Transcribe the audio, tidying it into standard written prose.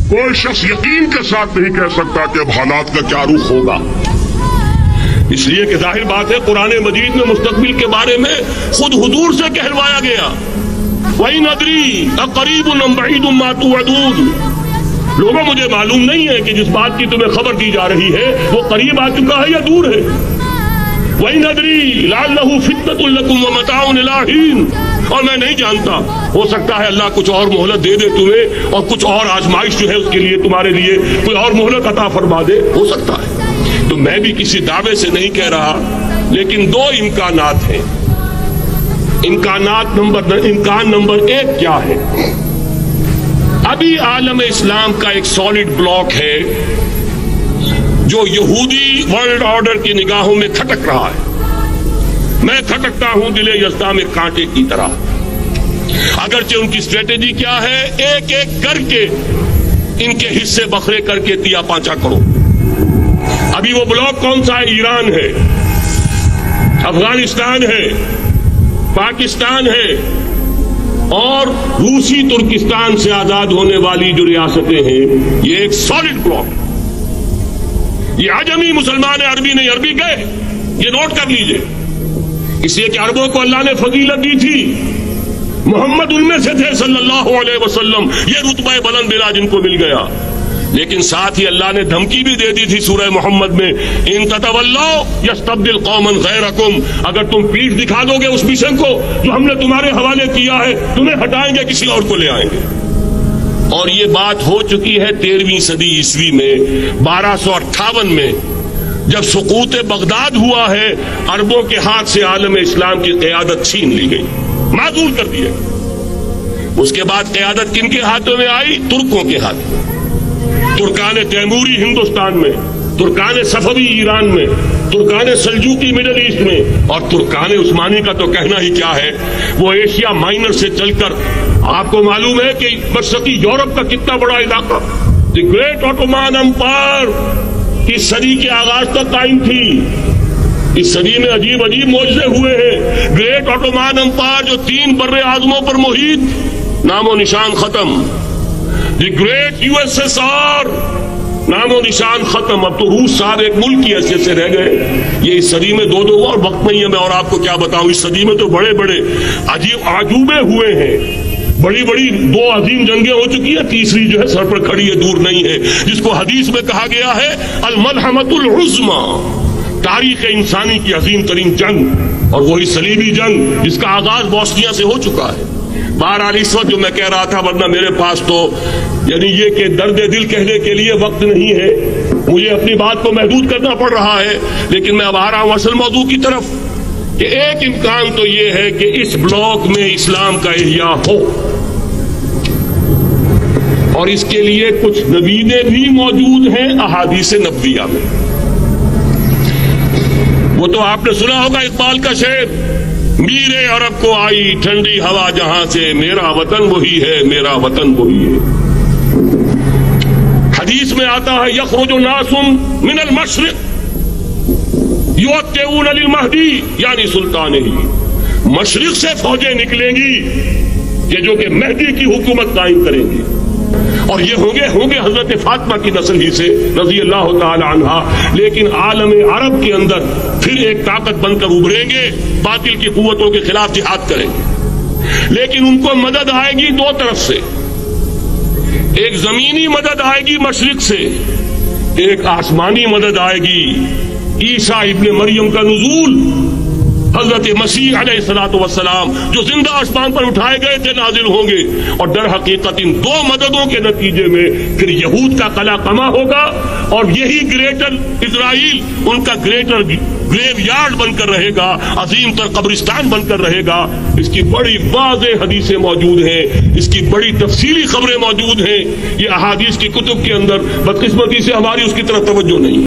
کوئی شخص یقین کے ساتھ نہیں کہہ سکتا کہ اب حالات کا کیا رخ ہوگا، اس لیے کہ ظاہر بات ہے قرآن مجید میں مستقبل کے بارے میں خود حضور سے کہلوایا گیا، وَإِنْ أَدْرِي أَقَرِيبٌ أَمْ بَعِيدٌ مَا تُوعَدُونَ۔ لوگوں مجھے معلوم نہیں ہے کہ جس بات کی تمہیں خبر دی جا رہی ہے وہ قریب آ چکا ہے یا دور ہے۔ وَإِنْ أَدْرِي لَعَلَّهُ فِتْنَةٌ لَكُمْ وَمَتَاعٌ إِلَىٰ حِينٍ، اور میں نہیں جانتا، ہو سکتا ہے اللہ کچھ اور مہلت دے دے تمہیں اور کچھ اور آزمائش جو ہے اس کے لیے تمہارے لیے کوئی اور مہلت عطا فرما دے، ہو سکتا ہے۔ تو میں بھی کسی دعوے سے نہیں کہہ رہا، لیکن دو امکانات ہیں۔ امکان نمبر ایک کیا ہے؟ ابھی عالم اسلام کا ایک سالڈ بلاک ہے جو یہودی ورلڈ آرڈر کی نگاہوں میں کھٹک رہا ہے۔ میں کھٹکتا ہوں دل یزداں میں کانٹے کی طرح۔ اگرچہ ان کی اسٹریٹجی کیا ہے؟ ایک ایک کر کے ان کے حصے بکھرے کر کے دیا پانچا کرو۔ ابھی وہ بلاک کون سا ہے؟ ایران ہے، افغانستان ہے، پاکستان ہے اور روسی ترکستان سے آزاد ہونے والی جو ریاستیں ہیں، یہ ایک سالڈ بلاک۔ یہ عجمی مسلمان عربی نہیں، عربی گئے، یہ نوٹ کر لیجئے، اس لیے کہ عربوں کو اللہ نے فضیلت دی تھی، محمد ان میں سے تھے صلی اللہ علیہ وسلم، یہ رتبہ بلند ملا جن کو مل گیا۔ لیکن ساتھ ہی اللہ نے دھمکی بھی دے دی تھی سورہ محمد میں، ان تتولوا یستبدل قوما غیرکم، اگر تم پیٹھ دکھا دو گے اس مشن کو جو ہم نے تمہارے حوالے کیا ہے، تمہیں ہٹائیں گے، کسی اور کو لے آئیں گے۔ اور یہ بات ہو چکی ہے 13ویں صدی عیسوی میں، 1258 میں جب سقوط بغداد ہوا ہے، عربوں کے ہاتھ سے عالم اسلام کی قیادت چھین لی گئی، معزول کر دیا۔ اس کے بعد قیادت کن کے ہاتھوں میں آئی؟ ترکوں کے ہاتھ میں۔ ترکان تیموری ہندوستان میں، ترکان صفوی ایران میں، ترکان سلجوقی مڈل ایسٹ میں، اور ترکان عثمانی کا تو کہنا ہی کیا ہے، وہ ایشیا مائنر سے چل کر آپ کو معلوم ہے کہ مشرقی یورپ کا کتنا بڑا علاقہ، دی گریٹ آٹومان امپائر اس صدی کے آغاز تک قائم تھی۔ اس صدی میں عجیب عجیب معجزے ہوئے ہیں۔ گریٹ آٹومان امپائر جو 3 بر اعظموں پر محیط، نام و نشان ختم۔ The great U S S R, نام و نشان ختم۔ اب تو روس صاحب ایک ملک کی حیثیت سے رہ گئے۔ یہ اس صدی میں دو اور وقت نہیں ہے میں اور آپ کو کیا بتاؤں، اس صدی میں تو بڑے بڑے عجیب عجوبے ہوئے ہیں، بڑی بڑی 2 عظیم جنگیں ہو چکی ہیں، تیسری جو ہے سر پر کھڑی ہے، دور نہیں ہے، جس کو حدیث میں کہا گیا ہے الملحمۃ العظمی، تاریخ انسانی کی عظیم ترین جنگ، اور وہی صلیبی جنگ جس کا آغاز بوسنیا سے ہو چکا ہے۔ بہرحال اس وقت جو میں کہہ رہا تھا، ورنہ میرے پاس تو یعنی یہ کہ درد دل کہنے کے لیے وقت نہیں ہے، مجھے اپنی بات کو محدود کرنا پڑ رہا ہے، لیکن میں اب آ رہا ہوں اصل موضوع کی طرف، کہ ایک امکان تو یہ ہے کہ اس بلاک میں اسلام کا احیاء ہو، اور اس کے لیے کچھ نویدیں بھی موجود ہیں احادیث نبویہ میں۔ وہ تو آپ نے سنا ہوگا اقبال کا شعر، میرے عرب کو آئی ٹھنڈی ہوا جہاں سے، میرا وطن وہی ہے، میرا وطن وہی ہے۔ حدیث میں آتا ہے یخرج ناس من المشرق یوتئون للمہدی، یعنی سلطان ہی، مشرق سے فوجیں نکلیں گی کہ جو کہ مہدی کی حکومت قائم کریں گی، اور یہ ہوں گے حضرت فاطمہ کی نسل ہی سے رضی اللہ تعالی عنہا، لیکن عالم عرب کے اندر پھر ایک طاقت بن کر ابھریں گے، باطل کی قوتوں کے خلاف جہاد کریں گے، لیکن ان کو مدد آئے گی 2 طرف سے، ایک زمینی مدد آئے گی مشرق سے، ایک آسمانی مدد آئے گی، عیسیٰ ابن مریم کا نزول، حضرت مسیح علیہ الصلوۃ والسلام جو زندہ آسمان پر اٹھائے گئے تھے نازل ہوں گے، اور در حقیقت ان 2 مددوں کے نتیجے میں پھر یہود کا قلع قمع ہوگا، اور یہی گریٹر اسرائیل ان کا گریٹر گریو یارڈ بن کر رہے گا، عظیم تر قبرستان بن کر رہے گا۔ اس کی بڑی واضح حدیثیں موجود ہیں، اس کی بڑی تفصیلی خبریں موجود ہیں، یہ احادیث کی کتب کے اندر، بدقسمتی سے ہماری اس کی طرف توجہ نہیں۔